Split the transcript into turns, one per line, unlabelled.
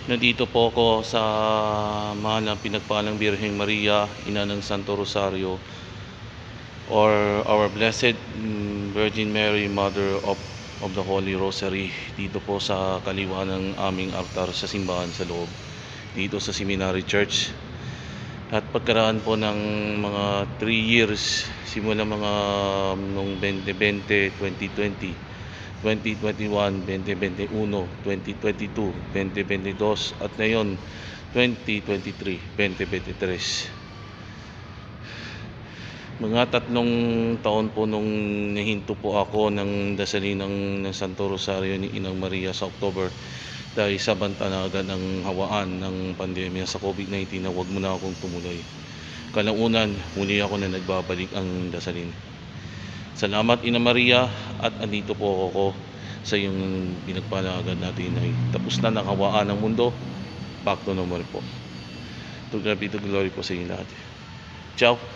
Nandito po ako sa mahal na pinagpalang Birheng Maria, Ina ng Santo Rosario, or our Blessed Virgin Mary, Mother of the Holy Rosary, dito po sa kaliwa ng aming altar sa simbahan sa loob, dito sa Seminary Church. At pagkaraan po ng mga 3 years, simula mga noong 2020, 2020, 2021, 2021, 2022, 2022 at ngayon 2023, 2023. Mga 3 taon po nung nahinto po ako ng dasalin ng Santo Rosario ni Inang Maria sa October dahil sa bantanagan ng hawaan ng pandemya sa COVID-19 na wag mo na akong tumuloy. Kalaunan, muli ako na nagbabalik ang dasalin. Salamat Ina Maria, at andito po ako sa iyong pinagpanagan natin ay tapos na ng hawaan ng mundo. Back to normal po. To God be the glory po sa inyo lahat. Ciao!